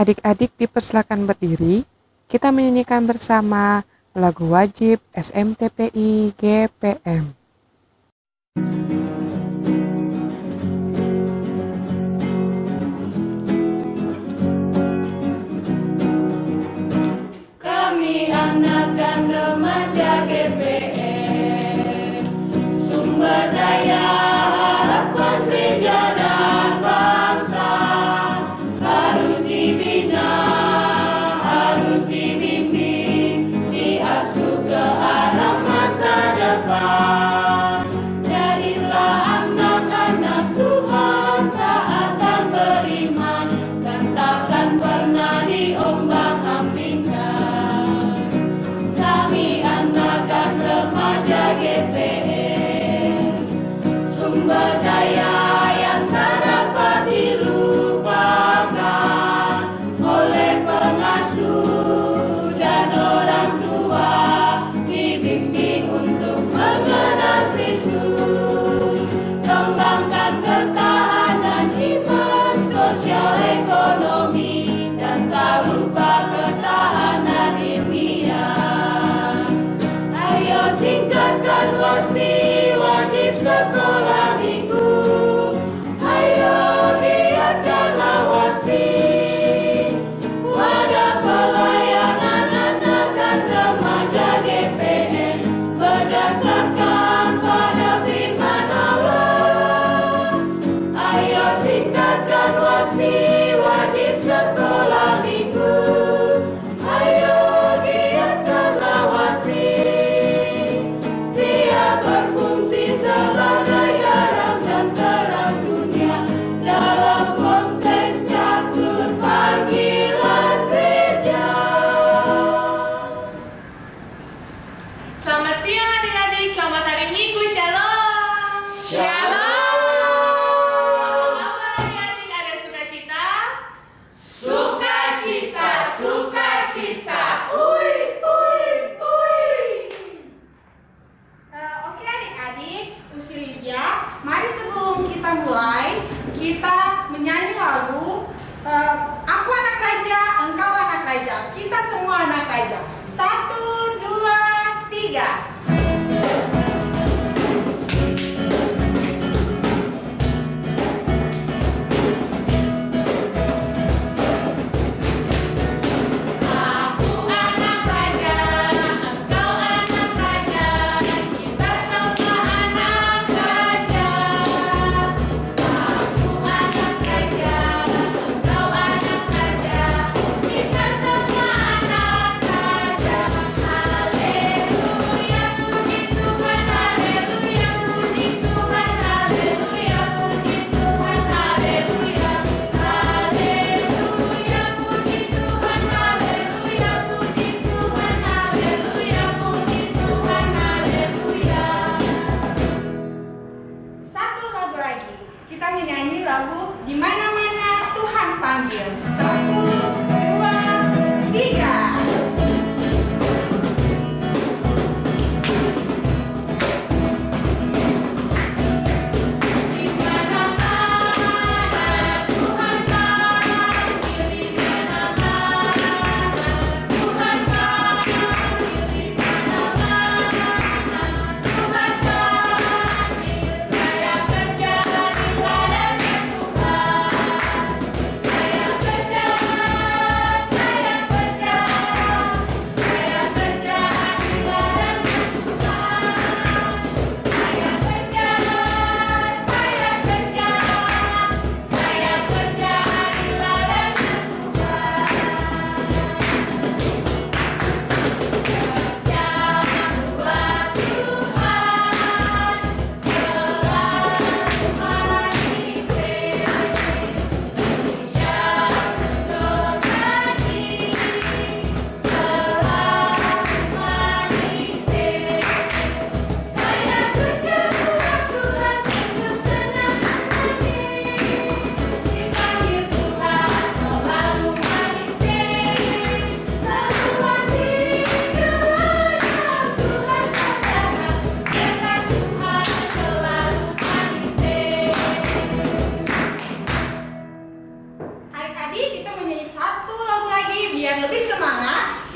Adik-adik dipersilakan berdiri, kita menyanyikan bersama lagu wajib SMTPI GPM. Kami anak dan remaja GPM, sumber daya harapan gereja dan bangsa, harus dibina, harus dibimbing, diasuh ke arah masa depan.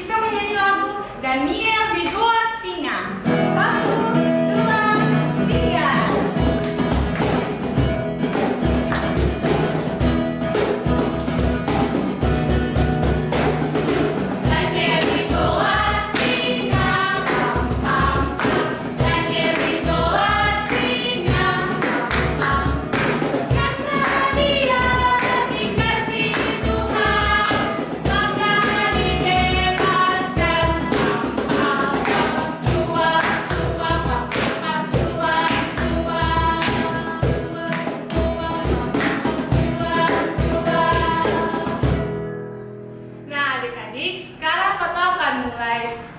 kita menyanyi lagu Daniel di Goa Singa. 1, 2, 3.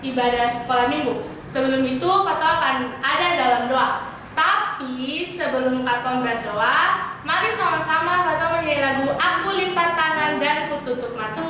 Ibadah sekolah minggu. Sebelum itu Kato akan ada dalam doa. Tapi sebelum Kato berdoa, mari sama-sama Kato menyanyi lagu Aku Lipat Tangan dan Ku Tutup Mata.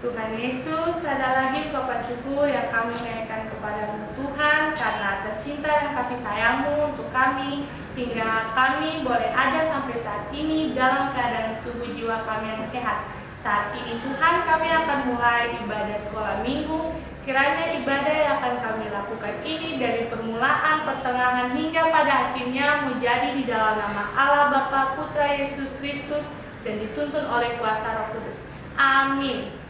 Tuhan Yesus, ada lagi ungkapan syukur yang kami naikkan kepada-Mu Tuhan karena atas cinta dan kasih sayang-Mu untuk kami hingga kami boleh ada sampai saat ini dalam keadaan tubuh jiwa kami yang sehat. Saat ini Tuhan kami akan mulai ibadah sekolah minggu. Kiranya ibadah yang akan kami lakukan ini dari permulaan, pertengahan hingga pada akhirnya menjadi di dalam nama Allah Bapa, Putra Yesus Kristus dan dituntun oleh kuasa Roh Kudus. Amin.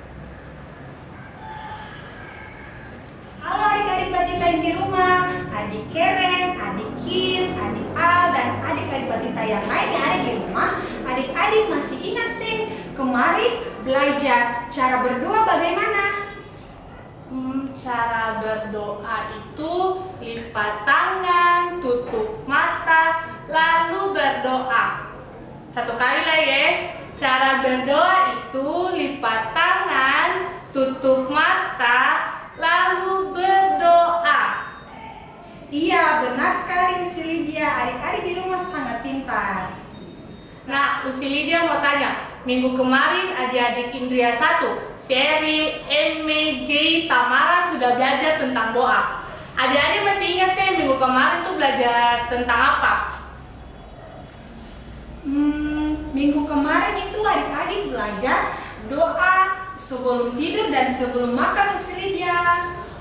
Halo adik-adik Batita yang di rumah, adik Keren, adik Kim, adik Al, dan adik-adik Batita yang lainnya ada di rumah. Adik-adik masih ingat sih kemarin belajar cara berdoa bagaimana? Cara berdoa itu lipat tangan, tutup mata, lalu berdoa. Satu kali lagi ya. Cara berdoa itu lipat tangan, tutup mata, lalu berdoa. Iya, benar sekali Usi Lydia. Adik-adik di rumah sangat pintar. Nah, Usi Lydia mau tanya, minggu kemarin adik-adik Indria 1, Seri, Eme, J, Tamara sudah belajar tentang doa. Adik-adik masih ingat sih minggu kemarin tuh belajar tentang apa? Minggu kemarin itu adik-adik belajar doa sebelum tidur dan sebelum makan Usi Lydia.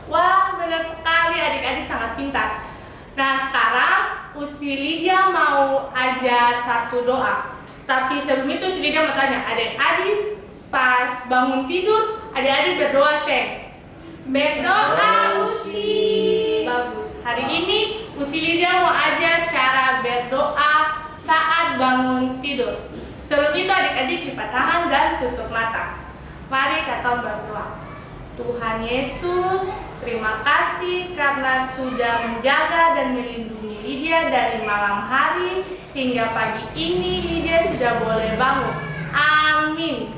Wah, benar sekali, adik-adik sangat pintar. Nah, sekarang Usi Lydia mau ajar satu doa. Tapi sebelum itu Usi Lydia mau tanya, adik-adik pas bangun tidur, adik-adik berdoa sih. Berdoa Usi. Bagus. Hari ini Usi Lydia mau ajar cara berdoa saat bangun tidur. Sebelum itu adik-adik lipat tangan dan tutup mata. Mari kita berdoa. Tuhan Yesus, terima kasih karena sudah menjaga dan melindungi Lydia dari malam hari hingga pagi ini Lydia sudah boleh bangun. Amin.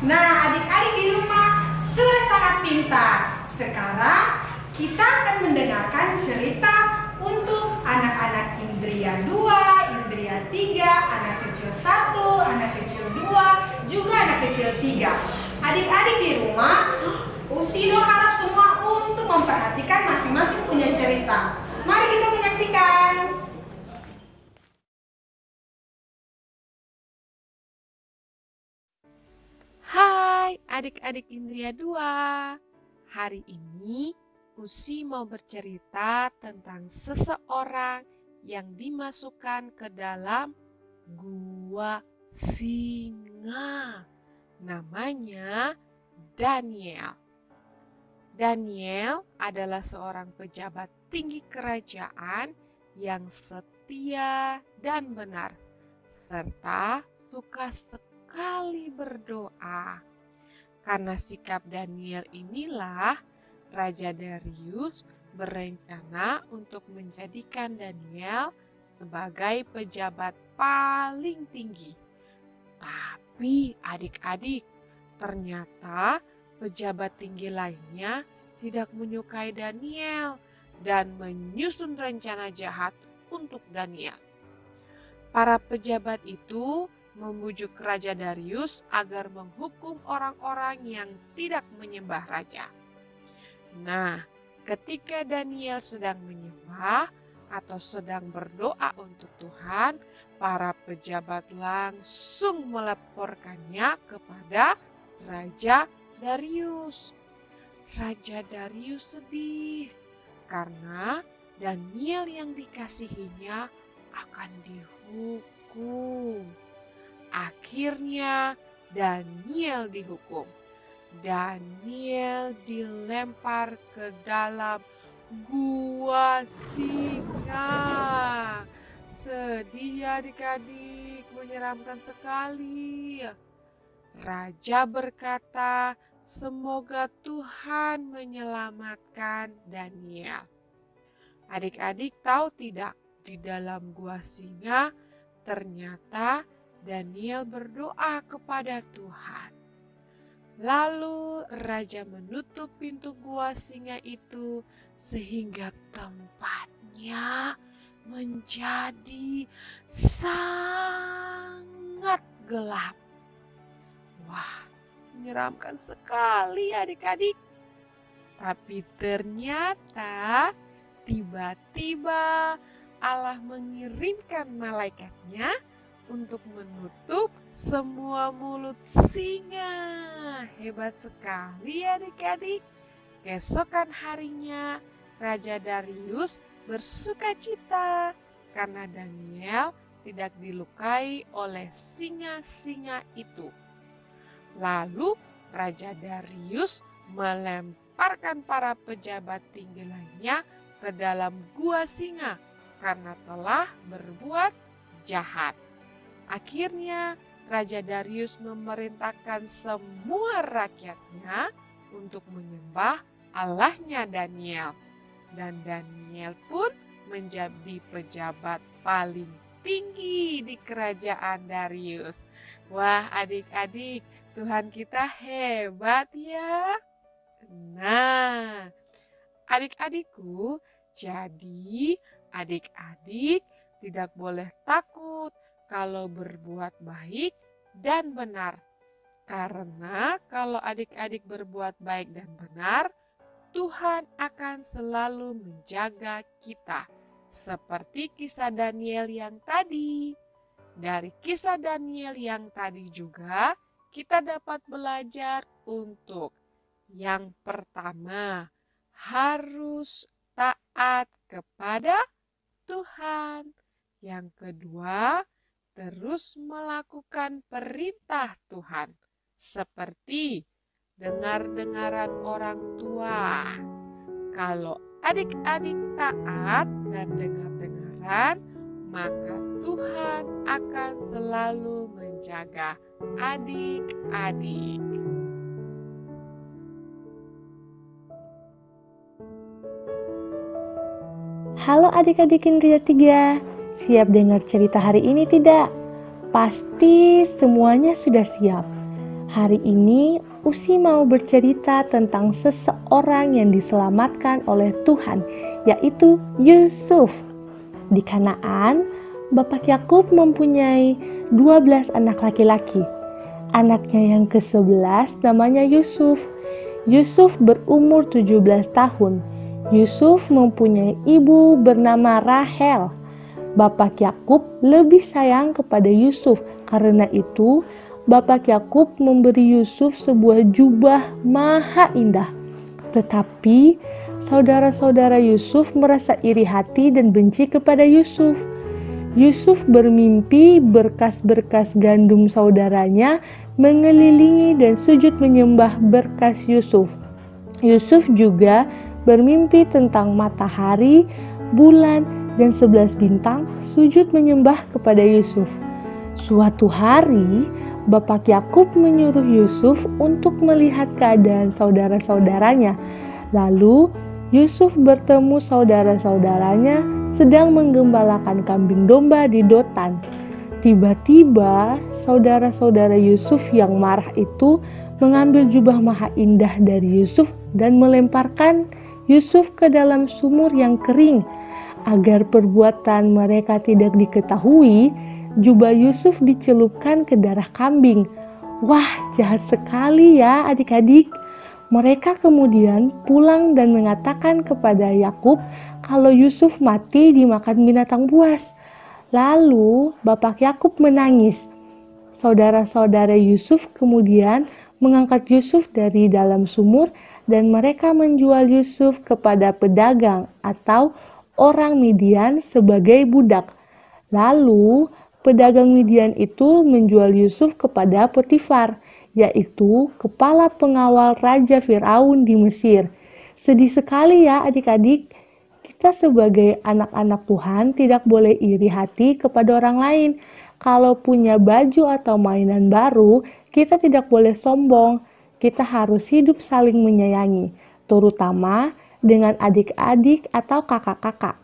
Nah, adik-adik di rumah sudah sangat pintar. Sekarang kita akan mendengarkan cerita untuk anak-anak Indria 2, Indria 3, anak kecil 1, anak kecil 2, juga anak kecil 3. Adik-adik di rumah, Usido harap semua untuk memperhatikan masing-masing punya cerita. Mari kita menyaksikan. adik-adik Indria 2. Hari ini Usi mau bercerita tentang seseorang yang dimasukkan ke dalam gua singa. Namanya Daniel. Daniel adalah seorang pejabat tinggi kerajaan yang setia dan benar, serta suka sekali berdoa. Karena sikap Daniel inilah, Raja Darius berencana untuk menjadikan Daniel sebagai pejabat paling tinggi. Tapi adik-adik, ternyata pejabat tinggi lainnya tidak menyukai Daniel dan menyusun rencana jahat untuk Daniel. Para pejabat itu membujuk Raja Darius agar menghukum orang-orang yang tidak menyembah raja. Nah, ketika Daniel sedang menyembah atau sedang berdoa untuk Tuhan, para pejabat langsung melaporkannya kepada Raja Darius. Raja Darius sedih karena Daniel yang dikasihinya akan dihukum. Akhirnya Daniel dihukum. Daniel dilempar ke dalam gua singa. Sedih ya adik-adik, menyeramkan sekali. Raja berkata, semoga Tuhan menyelamatkan Daniel. Adik-adik tahu tidak, di dalam gua singa ternyata Daniel berdoa kepada Tuhan. Lalu raja menutup pintu gua singa itu sehingga tempatnya menjadi sangat gelap. Wah, menyeramkan sekali adik-adik. Tapi ternyata tiba-tiba Allah mengirimkan malaikatnya untuk menutup semua mulut singa. Hebat sekali adik-adik. Keesokan harinya Raja Darius bersukacita karena Daniel tidak dilukai oleh singa-singa itu. Lalu Raja Darius melemparkan para pejabat tinggi lainnya ke dalam gua singa karena telah berbuat jahat. Akhirnya Raja Darius memerintahkan semua rakyatnya untuk menyembah Allahnya Daniel. Dan Daniel pun menjadi pejabat paling tinggi di kerajaan Darius. Wah adik-adik, Tuhan kita hebat ya. Nah, adik-adikku, jadi adik-adik tidak boleh takut kalau berbuat baik dan benar. Karena kalau adik-adik berbuat baik dan benar, Tuhan akan selalu menjaga kita. Seperti kisah Daniel yang tadi. Dari kisah Daniel yang tadi juga, kita dapat belajar untuk yang pertama, harus taat kepada Tuhan. Yang kedua, terus melakukan perintah Tuhan, seperti dengar-dengaran orang tua. Kalau adik-adik taat dan dengar-dengaran, maka Tuhan akan selalu menjaga adik-adik. Halo adik-adik Indria 3, siap dengar cerita hari ini tidak? Pasti semuanya sudah siap. Hari ini Usi mau bercerita tentang seseorang yang diselamatkan oleh Tuhan, yaitu Yusuf. Di Kanaan, Bapak Yakub mempunyai 12 anak laki-laki. Anaknya yang ke-11 namanya Yusuf. Yusuf berumur 17 tahun. Yusuf mempunyai ibu bernama Rahel. Bapak Yakub lebih sayang kepada Yusuf, karena itu Bapak Yakub memberi Yusuf sebuah jubah maha indah. Tetapi saudara-saudara Yusuf merasa iri hati dan benci kepada Yusuf. Yusuf bermimpi berkas-berkas gandum saudaranya mengelilingi dan sujud menyembah berkas Yusuf. Yusuf juga bermimpi tentang matahari, bulan, dan 11 bintang sujud menyembah kepada Yusuf. Suatu hari, Bapak Yakub menyuruh Yusuf untuk melihat keadaan saudara-saudaranya. Lalu, Yusuf bertemu saudara-saudaranya sedang menggembalakan kambing domba di Dotan. Tiba-tiba, saudara-saudara Yusuf yang marah itu mengambil jubah maha indah dari Yusuf dan melemparkan Yusuf ke dalam sumur yang kering. Agar perbuatan mereka tidak diketahui, jubah Yusuf dicelupkan ke darah kambing. Wah, jahat sekali ya adik-adik. Mereka kemudian pulang dan mengatakan kepada Yakub kalau Yusuf mati dimakan binatang buas. Lalu Bapak Yakub menangis. Saudara-saudara Yusuf kemudian mengangkat Yusuf dari dalam sumur dan mereka menjual Yusuf kepada pedagang atau orang Midian sebagai budak. Lalu pedagang Midian itu menjual Yusuf kepada Potifar, yaitu kepala pengawal Raja Firaun di Mesir. Sedih sekali ya adik-adik, kita sebagai anak-anak Tuhan tidak boleh iri hati kepada orang lain. Kalau punya baju atau mainan baru, kita tidak boleh sombong. Kita harus hidup saling menyayangi, terutama dengan adik-adik atau kakak-kakak.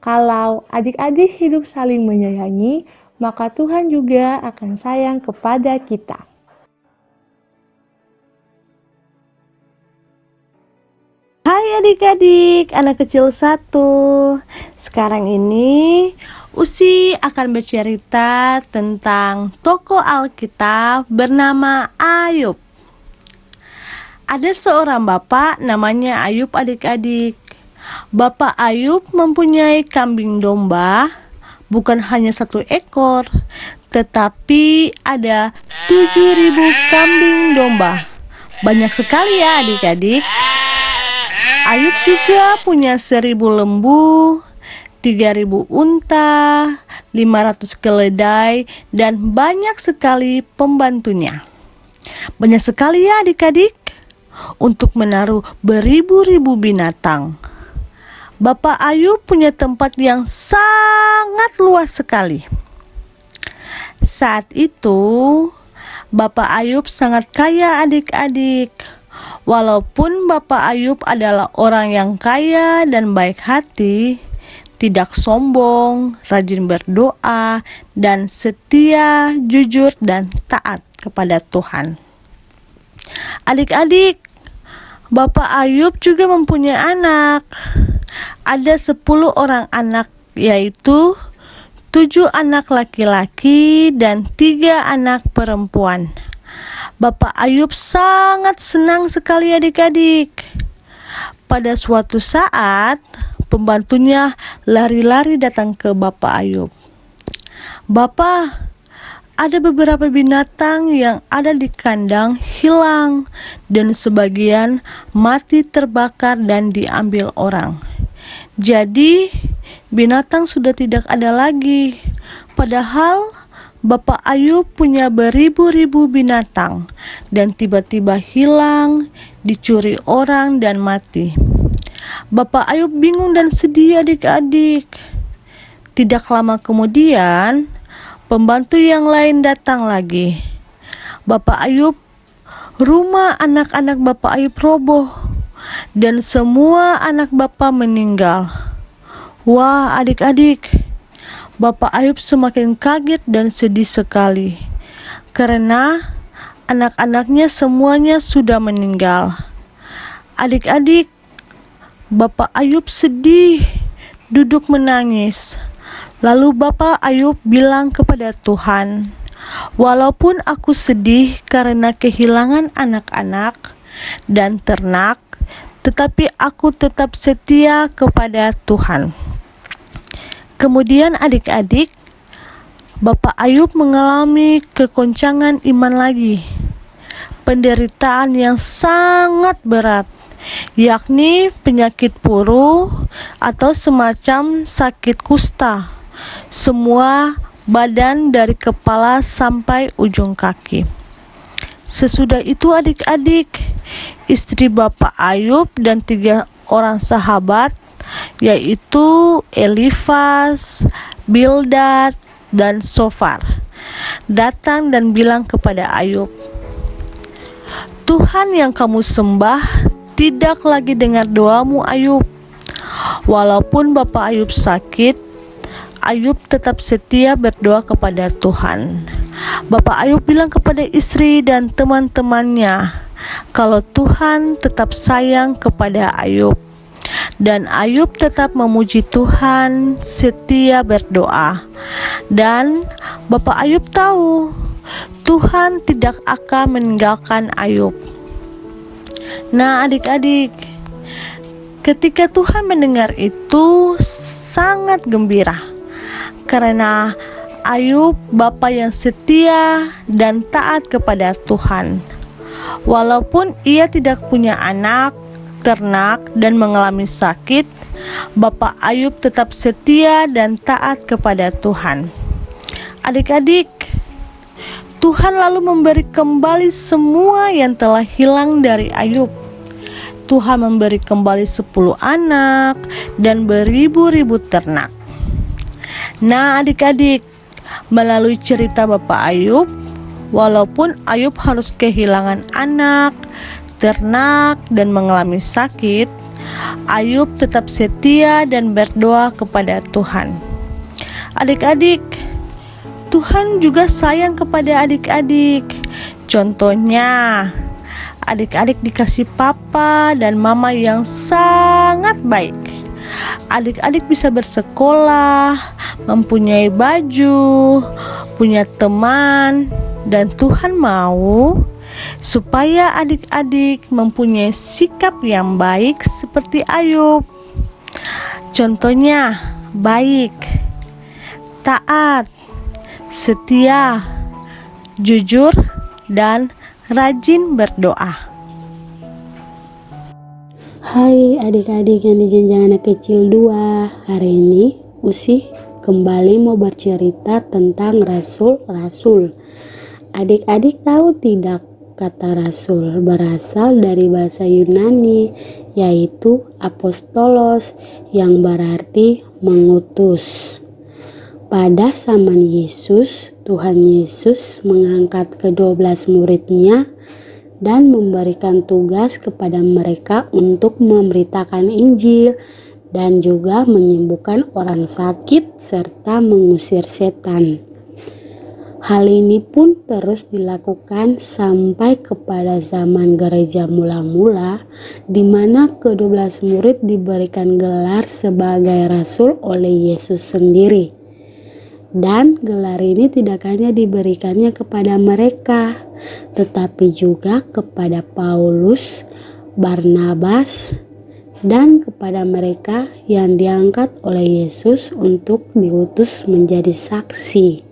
Kalau adik-adik hidup saling menyayangi, maka Tuhan juga akan sayang kepada kita. Hai adik-adik, anak kecil 1. Sekarang ini Usi akan bercerita tentang tokoh Alkitab bernama Ayub. Ada seorang bapak namanya Ayub adik-adik. Bapak Ayub mempunyai kambing domba, bukan hanya 1 ekor, tetapi ada 7.000 kambing domba. Banyak sekali ya adik-adik. Ayub juga punya 1.000 lembu, 3.000 unta, 500 keledai, dan banyak sekali pembantunya. Banyak sekali ya adik-adik untuk menaruh beribu-ribu binatang. Bapak Ayub punya tempat yang sangat luas sekali. Saat itu, Bapak Ayub sangat kaya adik-adik. Walaupun Bapak Ayub adalah orang yang kaya dan baik hati, tidak sombong, rajin berdoa, dan setia, jujur, dan taat kepada Tuhan. Adik-adik, Bapak Ayub juga mempunyai anak. Ada 10 orang anak, yaitu 7 anak laki-laki dan 3 anak perempuan. Bapak Ayub sangat senang sekali adik-adik. Pada suatu saat, pembantunya lari-lari datang ke Bapak Ayub. "Bapak, ada beberapa binatang yang ada di kandang hilang dan sebagian mati terbakar dan diambil orang. Jadi binatang sudah tidak ada lagi. Padahal Bapak Ayub punya beribu-ribu binatang dan tiba-tiba hilang, dicuri orang dan mati." Bapak Ayub bingung dan sedih adik-adik. Tidak lama kemudian, pembantu yang lain datang lagi. Bapak Ayub, rumah anak-anak Bapak Ayub roboh dan semua anak Bapak meninggal. Wah adik-adik, Bapak Ayub semakin kaget dan sedih sekali karena anak-anaknya semuanya sudah meninggal. Adik-adik, Bapak Ayub sedih, duduk menangis. Lalu Bapak Ayub bilang kepada Tuhan, "Walaupun aku sedih karena kehilangan anak-anak dan ternak, tetapi aku tetap setia kepada Tuhan." Kemudian adik-adik, Bapak Ayub mengalami kegoncangan iman lagi, penderitaan yang sangat berat, yakni penyakit puru atau semacam sakit kusta, semua badan dari kepala sampai ujung kaki. Sesudah itu adik-adik, istri Bapak Ayub dan 3 orang sahabat, yaitu Elifaz, Bildad, dan Sofar, datang dan bilang kepada Ayub, Tuhan yang kamu sembah tidak lagi dengar doamu Ayub. Walaupun Bapak Ayub sakit, Ayub tetap setia berdoa kepada Tuhan. Bapak Ayub bilang kepada istri dan teman-temannya kalau Tuhan tetap sayang kepada Ayub. Dan Ayub tetap memuji Tuhan, setia berdoa. Dan Bapak Ayub tahu Tuhan tidak akan meninggalkan Ayub. Nah adik-adik, ketika Tuhan mendengar itu sangat gembira, karena Ayub bapa yang setia dan taat kepada Tuhan. Walaupun ia tidak punya anak, ternak, dan mengalami sakit, Bapak Ayub tetap setia dan taat kepada Tuhan. Adik-adik, Tuhan lalu memberi kembali semua yang telah hilang dari Ayub. Tuhan memberi kembali 10 anak dan beribu-ribu ternak. Nah adik-adik, melalui cerita Bapak Ayub, walaupun Ayub harus kehilangan anak, ternak, dan mengalami sakit, Ayub tetap setia dan berdoa kepada Tuhan. Adik-adik, Tuhan juga sayang kepada adik-adik. Contohnya, adik-adik dikasih papa dan mama yang sangat baik. Adik-adik bisa bersekolah, mempunyai baju, punya teman, dan Tuhan mau supaya adik-adik mempunyai sikap yang baik seperti Ayub. Contohnya, baik, taat, setia, jujur, dan rajin berdoa. Hai adik-adik yang dijenjang anak kecil 2. Hari ini Usi kembali mau bercerita tentang rasul-rasul. Adik-adik tahu tidak, kata rasul berasal dari bahasa Yunani, yaitu apostolos, yang berarti mengutus. Pada zaman Yesus, Tuhan Yesus mengangkat ke-12 muridnya dan memberikan tugas kepada mereka untuk memberitakan Injil dan juga menyembuhkan orang sakit serta mengusir setan. Hal ini pun terus dilakukan sampai kepada zaman gereja mula-mula, di mana ke-12 murid diberikan gelar sebagai rasul oleh Yesus sendiri. Dan gelar ini tidak hanya diberikannya kepada mereka, tetapi juga kepada Paulus, Barnabas, dan kepada mereka yang diangkat oleh Yesus untuk diutus menjadi saksi.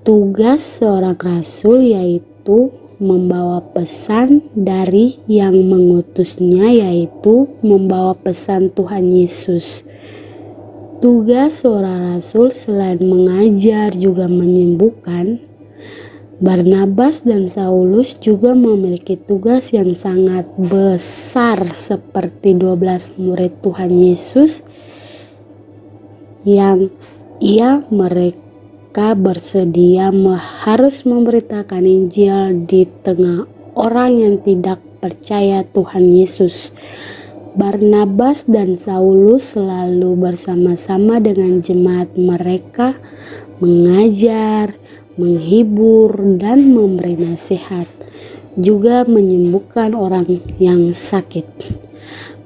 Tugas seorang rasul yaitu membawa pesan dari yang mengutusnya, yaitu membawa pesan Tuhan Yesus. Tugas seorang rasul selain mengajar juga menyembuhkan. Barnabas dan Saulus juga memiliki tugas yang sangat besar seperti 12 murid Tuhan Yesus yang mereka bersedia harus memberitakan Injil di tengah orang yang tidak percaya Tuhan Yesus. Barnabas dan Saulus selalu bersama-sama dengan jemaat mereka mengajar, menghibur, dan memberi nasihat, juga menyembuhkan orang yang sakit.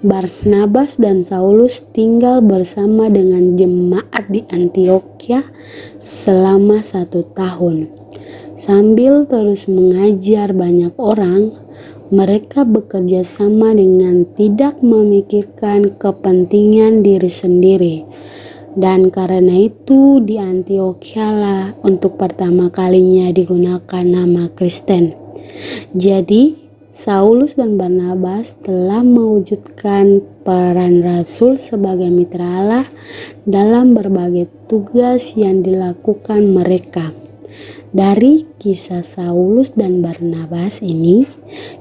Barnabas dan Saulus tinggal bersama dengan jemaat di Antiokhia selama 1 tahun. Sambil terus mengajar banyak orang, mereka bekerja sama dengan tidak memikirkan kepentingan diri sendiri. Dan karena itu di Antiokhia lah untuk pertama kalinya digunakan nama Kristen. Jadi Saulus dan Barnabas telah mewujudkan peran rasul sebagai mitra Allah dalam berbagai tugas yang dilakukan mereka. Dari kisah Saulus dan Barnabas ini,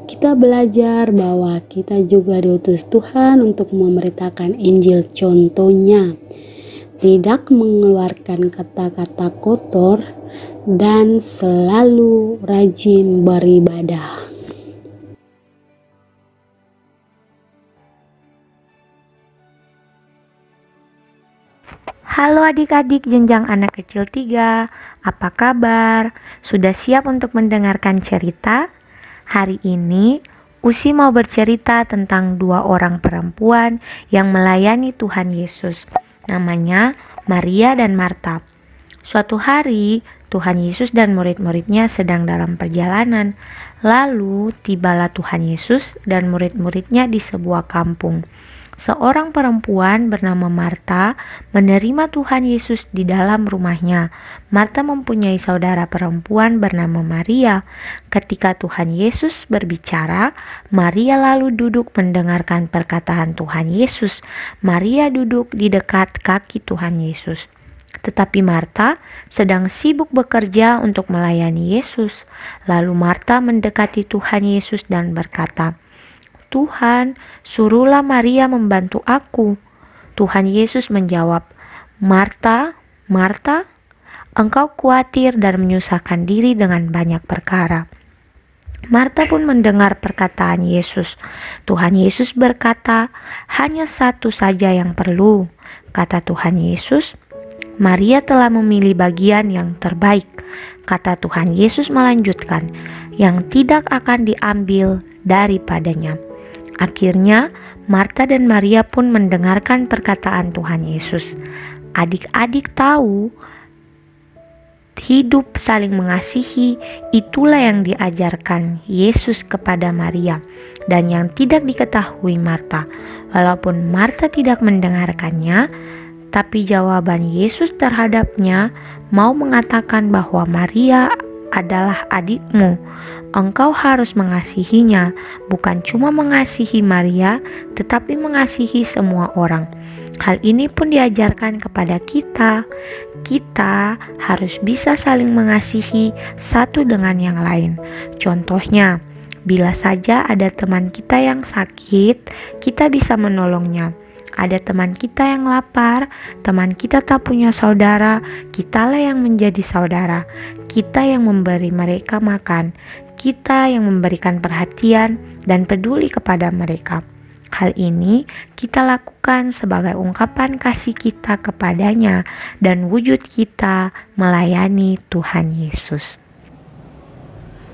kita belajar bahwa kita juga diutus Tuhan untuk memberitakan Injil. Contohnya, tidak mengeluarkan kata-kata kotor dan selalu rajin beribadah. Halo adik-adik jenjang anak kecil 3, apa kabar? Sudah siap untuk mendengarkan cerita? Hari ini Usi mau bercerita tentang 2 orang perempuan yang melayani Tuhan Yesus. Namanya Maria dan Marta. Suatu hari Tuhan Yesus dan murid-muridnya sedang dalam perjalanan. Lalu tibalah Tuhan Yesus dan murid-muridnya di sebuah kampung. Seorang perempuan bernama Marta menerima Tuhan Yesus di dalam rumahnya. Marta mempunyai saudara perempuan bernama Maria. Ketika Tuhan Yesus berbicara, Maria lalu duduk mendengarkan perkataan Tuhan Yesus. Maria duduk di dekat kaki Tuhan Yesus. Tetapi Marta sedang sibuk bekerja untuk melayani Yesus. Lalu Marta mendekati Tuhan Yesus dan berkata, "Tuhan, suruhlah Maria membantu aku." Tuhan Yesus menjawab, "Marta, Marta, engkau khawatir dan menyusahkan diri dengan banyak perkara." Marta pun mendengar perkataan Yesus. Tuhan Yesus berkata, "Hanya satu saja yang perlu." Kata Tuhan Yesus, "Maria telah memilih bagian yang terbaik." Kata Tuhan Yesus melanjutkan, "Yang tidak akan diambil daripadanya." Akhirnya, Marta dan Maria pun mendengarkan perkataan Tuhan Yesus. Adik-adik tahu, hidup saling mengasihi itulah yang diajarkan Yesus kepada Maria dan yang tidak diketahui Marta. Walaupun Marta tidak mendengarkannya, tapi jawaban Yesus terhadapnya mau mengatakan bahwa Maria adalah adikmu. Engkau harus mengasihinya, bukan cuma mengasihi Maria, tetapi mengasihi semua orang. Hal ini pun diajarkan kepada kita. Kita harus bisa saling mengasihi satu dengan yang lain. Contohnya, bila saja ada teman kita yang sakit, kita bisa menolongnya. Ada teman kita yang lapar, teman kita tak punya saudara, kitalah yang menjadi saudara. Kita yang memberi mereka makan, kita yang memberikan perhatian dan peduli kepada mereka. Hal ini kita lakukan sebagai ungkapan kasih kita kepadanya dan wujud kita melayani Tuhan Yesus.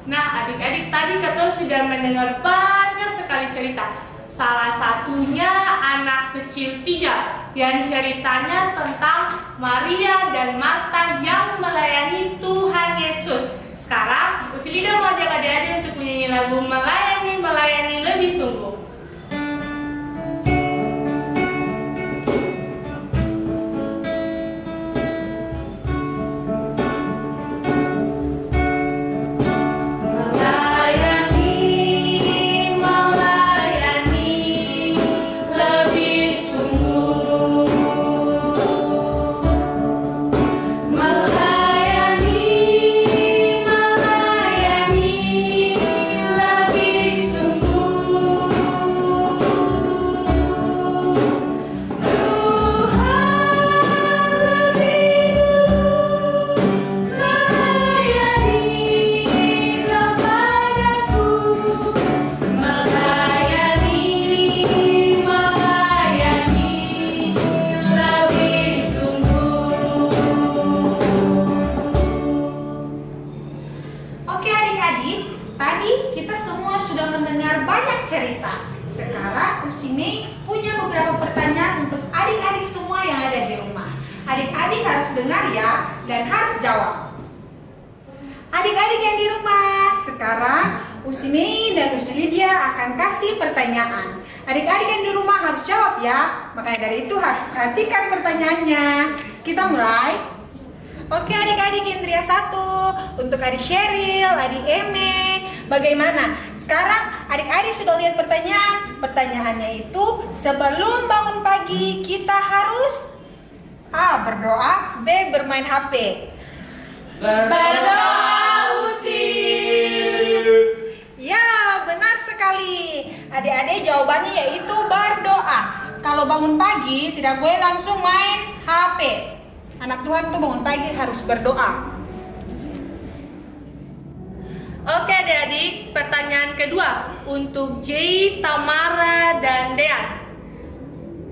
Nah, adik-adik tadi kita sudah mendengar banyak sekali cerita. Salah satunya anak kecil 3 yang ceritanya tentang Maria dan Marta yang melayani Tuhan Yesus. Sekarang Usilida mau ajak adik-adik untuk menyanyi lagu Melayani lebih sungguh. Adik-adik harus dengar ya, dan harus jawab. Adik-adik yang di rumah, sekarang Usmi dan Uslidia akan kasih pertanyaan. Adik-adik yang di rumah harus jawab ya. Makanya dari itu harus perhatikan pertanyaannya. Kita mulai. Oke adik-adik Indria 1. Untuk adik Sheryl, adik Eme, bagaimana? Sekarang adik-adik sudah lihat pertanyaan. Pertanyaannya itu, sebelum bangun pagi kita harus A. Berdoa, B. Bermain HP. Berdoa usil. Ya, benar sekali. Adik-adik jawabannya yaitu berdoa. Kalau bangun pagi tidak boleh langsung main HP. Anak Tuhan tuh bangun pagi harus berdoa. Oke adik-adik, pertanyaan kedua untuk Jay, Tamara, dan Dean.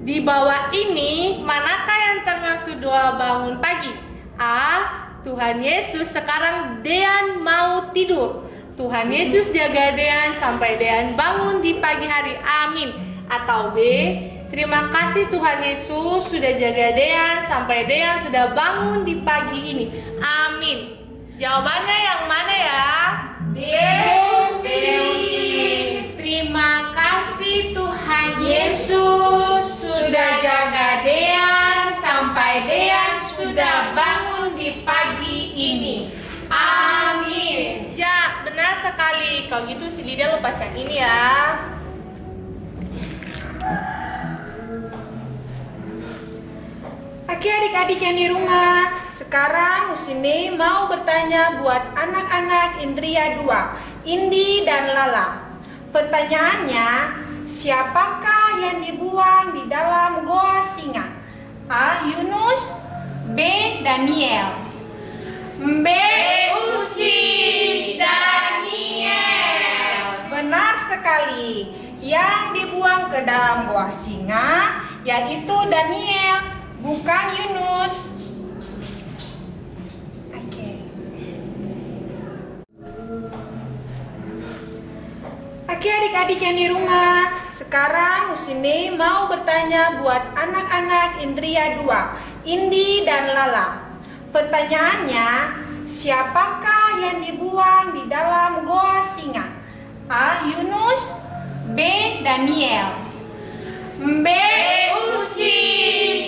Di bawah ini, manakah yang termasuk doa bangun pagi? A. Tuhan Yesus, sekarang Dean mau tidur. Tuhan Yesus jaga Dean sampai Dean bangun di pagi hari. Amin. Atau B. Terima kasih Tuhan Yesus sudah jaga Dean sampai Dean sudah bangun di pagi ini. Amin. Jawabannya yang mana ya? Terima kasih Tuhan Yesus sudah jaga Dean sampai Dean sudah bangun di pagi ini. Amin. Ya, benar sekali. Kalau gitu si Lydia lupa yang ini ya. Oke adik-adik yang di rumah, sekarang Usini mau bertanya buat anak-anak Indria 2, Indi dan Lala. Pertanyaannya, siapakah yang dibuang di dalam goa singa? A. Yunus, B. Daniel. B. Usi Daniel. Benar sekali. Yang dibuang ke dalam goa singa yaitu Daniel, bukan Yunus. Oke adik-adik yang di rumah, sekarang Usini mau bertanya buat anak-anak Indria 2, Indi dan Lala. Pertanyaannya, siapakah yang dibuang di dalam goa singa? A. Yunus, B. Daniel. B. Usi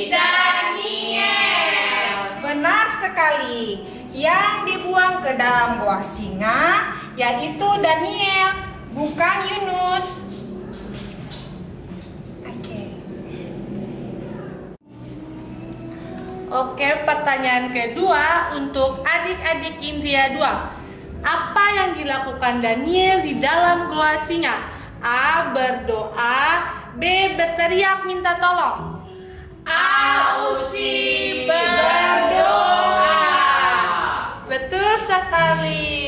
Daniel. Benar sekali. Yang dibuang ke dalam goa singa yaitu Daniel, bukan Yunus. Oke, pertanyaan kedua untuk adik-adik Indria 2. Apa yang dilakukan Daniel di dalam goa singa? A. Berdoa, B. Berteriak minta tolong. A. Usi berdoa. Betul sekali.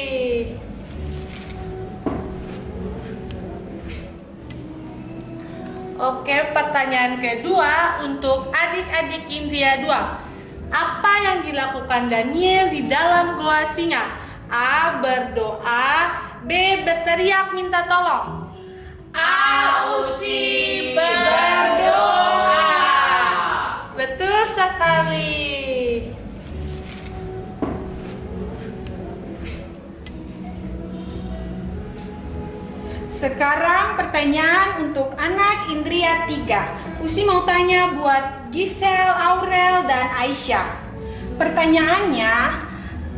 Oke, pertanyaan kedua untuk adik-adik Indria 2. Apa yang dilakukan Daniel di dalam goa singa? A. Berdoa, B. Berteriak minta tolong. A. Usi berdoa. Betul sekali. Sekarang pertanyaan untuk anak Indria 3. Usi mau tanya buat Giselle, Aurel, dan Aisyah. Pertanyaannya,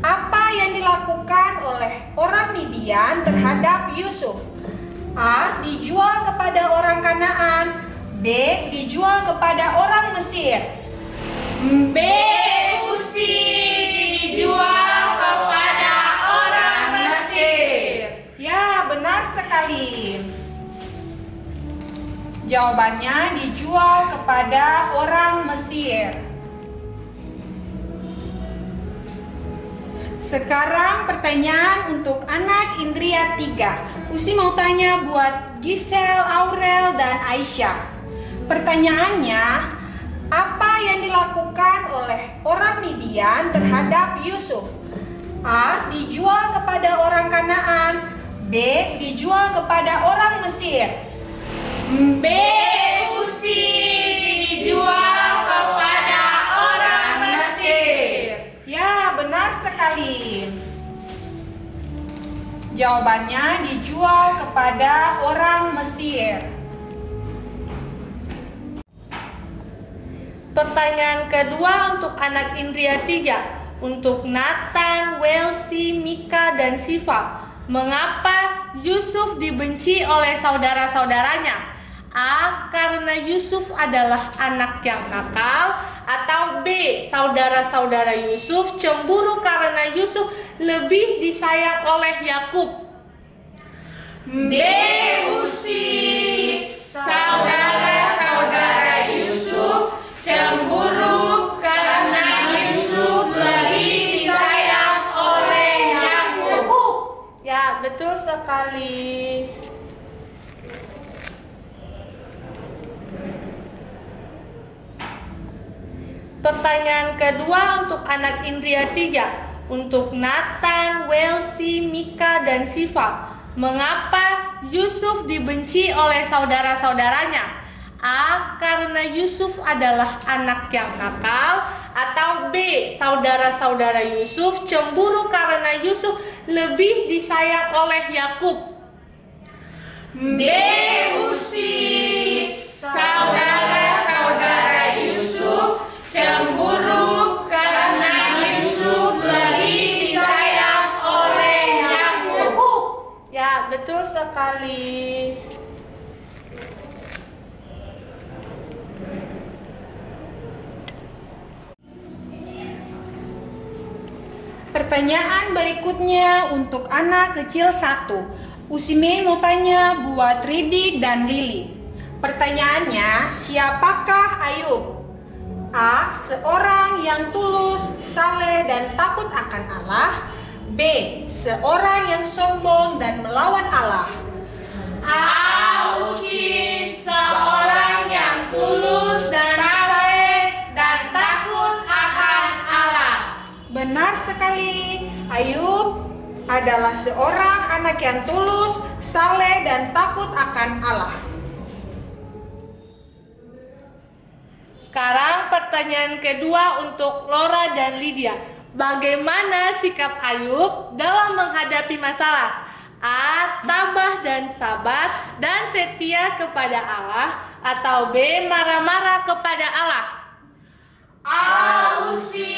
apa yang dilakukan oleh orang Midian terhadap Yusuf? A. Dijual kepada orang Kanaan, B. Dijual kepada orang Mesir. B. Usi dijual kepada orang Mesir. Ya, benar sekali. Jawabannya dijual kepada orang Mesir. Sekarang pertanyaan untuk anak Indria 3. Usi mau tanya buat Giselle, Aurel, dan Aisyah. Pertanyaannya, apa yang dilakukan oleh orang Midian terhadap Yusuf? A. Dijual kepada orang Kanaan, B. Dijual kepada orang Mesir. B. Usi dijual kepada orang Mesir. Ya, benar sekali. Jawabannya dijual kepada orang Mesir. Pertanyaan kedua untuk anak Indria 3, untuk Nathan, Welsi, Mika, dan Siva. Mengapa Yusuf dibenci oleh saudara-saudaranya? A. Karena Yusuf adalah anak yang nakal. Atau B. Saudara-saudara Yusuf cemburu karena Yusuf lebih disayang oleh Yakub. B. Usi, saudara-saudara Yusuf cemburu karena Yusuf lebih disayang oleh Yakub. Ya, betul sekali. Pertanyaan kedua untuk anak Indria 3, untuk Nathan, Welsi, Mika, dan Siva. Mengapa Yusuf dibenci oleh saudara-saudaranya? A. Karena Yusuf adalah anak yang nakal. Atau B. Saudara-saudara Yusuf cemburu karena Yusuf lebih disayang oleh Yakub. B. Usi, saudara-saudara Yusuf cemburu karena Yusuf lebih disayang oleh Yakub. Ya, betul sekali. Pertanyaan berikutnya untuk anak kecil 1. Usime mau tanya buat Ridik dan Lili. Pertanyaannya, siapakah Ayub? A. Seorang yang tulus, saleh dan takut akan Allah. B. Seorang yang sombong dan melawan Allah. Usi, seorang yang tulus dan saleh dan takut akan Allah. Benar sekali. Ayub adalah seorang anak yang tulus, saleh dan takut akan Allah. Sekarang pertanyaan kedua untuk Laura dan Lydia. Bagaimana sikap Ayub dalam menghadapi masalah? A. Tabah dan sabar dan setia kepada Allah. Atau B. Marah-marah kepada Allah. Usi,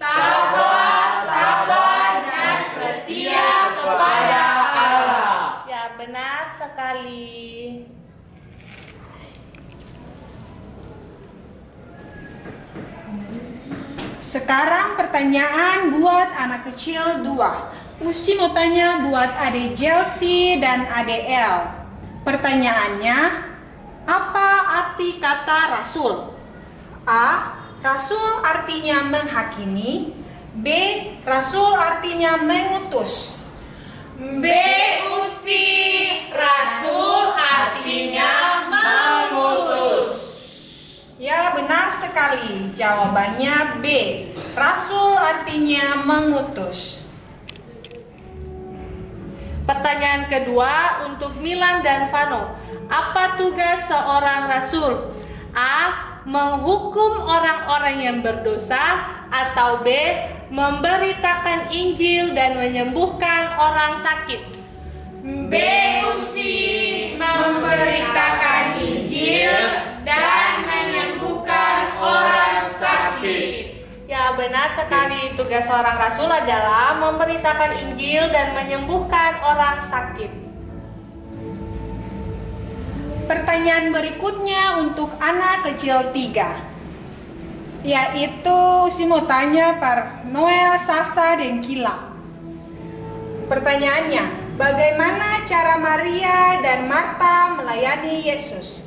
tabah, sabar dan setia kepada Allah. Ya, benar sekali. Sekarang pertanyaan buat anak kecil 2. Usi mau tanya buat Ade Jelsi dan Ade El. Pertanyaannya, apa arti kata rasul? A. Rasul artinya menghakimi. B. Rasul artinya mengutus. B. Usi, rasul artinya mengutus. Ya, benar sekali. Jawabannya B. Rasul artinya mengutus. Pertanyaan kedua untuk Milan dan Vano. Apa tugas seorang rasul? A. Menghukum orang-orang yang berdosa. Atau B. Memberitakan Injil dan menyembuhkan orang sakit. B. Usi, memberitakan Injil dan menyembuhkan orang sakit. Ya, benar sekali. Tugas seorang rasul adalah memberitakan Injil dan menyembuhkan orang sakit. Pertanyaan berikutnya untuk anak kecil 3, yaitu si mau tanya par Noel, Sasa, dan Kila. Pertanyaannya, bagaimana cara Maria dan Marta melayani Yesus?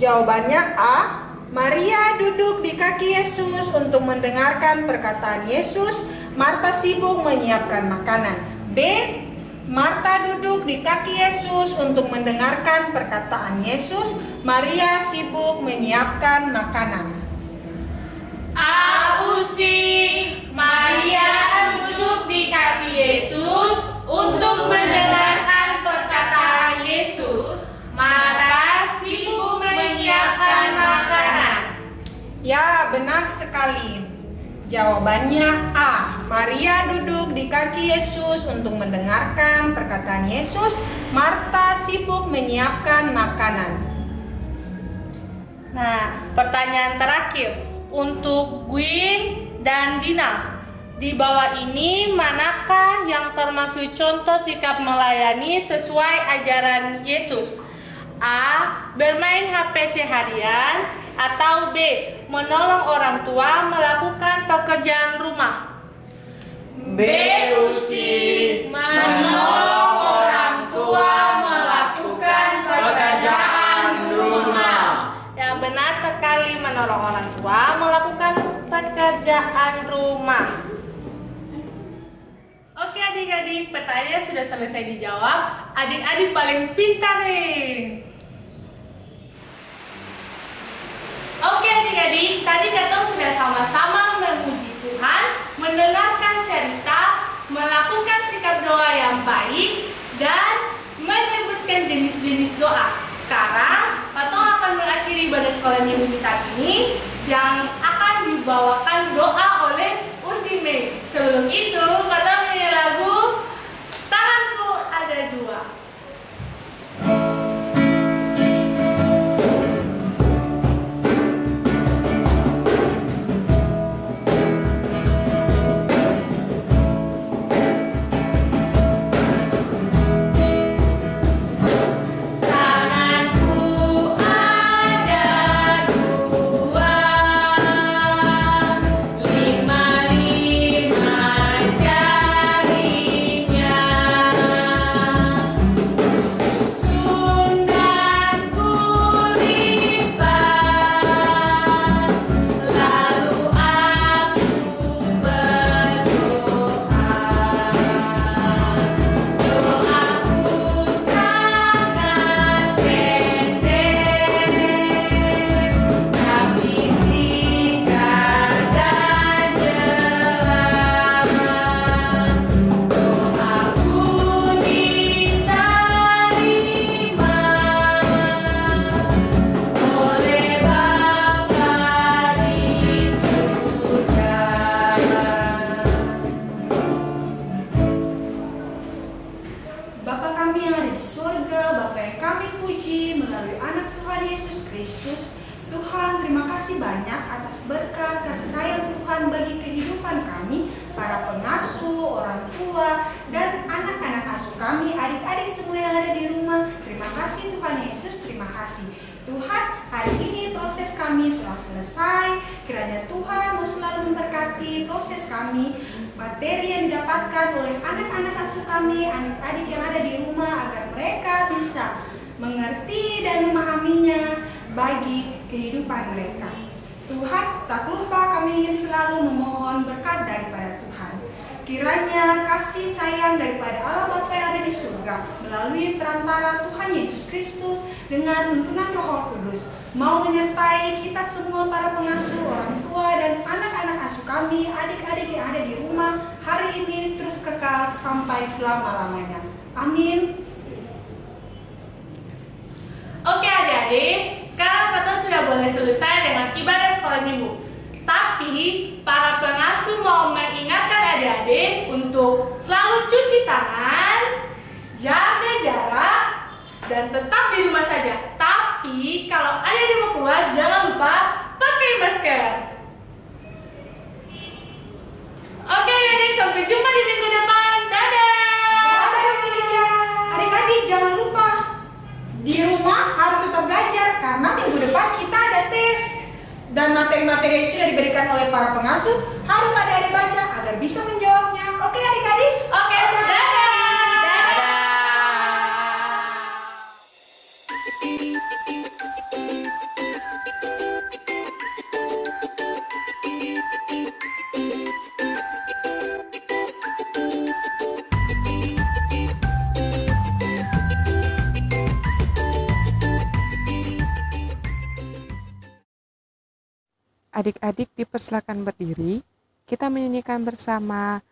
Jawabannya A. Maria duduk di kaki Yesus untuk mendengarkan perkataan Yesus. Marta sibuk menyiapkan makanan. B. Marta duduk di kaki Yesus untuk mendengarkan perkataan Yesus. Maria sibuk menyiapkan makanan. Usi, Maria duduk di kaki Yesus untuk mendengarkan perkataan Yesus. Marta sibuk menyiapkan makanan. Ya, benar sekali. Jawabannya A. Maria duduk di kaki Yesus untuk mendengarkan perkataan Yesus. Marta sibuk menyiapkan makanan. Nah, pertanyaan terakhir untuk Gwyn dan Dina. Di bawah ini manakah yang termasuk contoh sikap melayani sesuai ajaran Yesus? A. Bermain HP seharian, atau B. Menolong orang tua melakukan pekerjaan rumah? B. Usi, menolong orang tua melakukan pekerjaan rumah. Yang benar sekali, menolong orang tua melakukan pekerjaan rumah. Oke adik-adik, pertanyaannya sudah selesai dijawab. Adik-adik paling pintar nih. Oke adik-adik, tadi kita sudah sama-sama memuji Tuhan, mendengarkan cerita, melakukan sikap doa yang baik, dan menyebutkan jenis-jenis doa. Sekarang, Katong akan mengakhiri ibadah sekolah minggu saat ini yang akan dibawakan doa oleh Usime. Sebelum itu, Katong nyanyi lagu Tanganku Ada Dua. Materi yang didapatkan oleh anak-anak asuh kami, adik-adik yang ada di rumah, agar mereka bisa mengerti dan memahaminya bagi kehidupan mereka. Tuhan, tak lupa kami ingin selalu memohon berkat daripada Tuhan. Kiranya kasih sayang daripada Allah Bapa yang ada di surga melalui perantara Tuhan Yesus Kristus dengan tuntunan Roh Kudus mau menyertai kita semua para pengasuh, orang tua, dan anak-anak asuh kami, adik-adik yang ada di rumah hari ini terus kekal sampai selama-lamanya. Amin. Oke adik-adik, sekarang kita sudah boleh selesai dengan ibadah sekolah minggu. Tapi para pengasuh mau mengingatkan adik-adik untuk selalu cuci tangan, jaga jarak, dan tetap di rumah saja. Tapi kalau adik-adik mau keluar, jangan lupa pakai masker. Oke adik, sampai jumpa di minggu depan. Dadah. Sabar Usilia. Adik-adik jangan lupa di rumah harus tetap belajar karena minggu depan kita ada tes. Dan materi-materi yang sudah diberikan oleh para pengasuh harus adik-adik baca agar bisa menjawabnya. Oke adik-adik? Oke, dadah. Adik-adik dipersilakan berdiri, kita menyanyikan bersama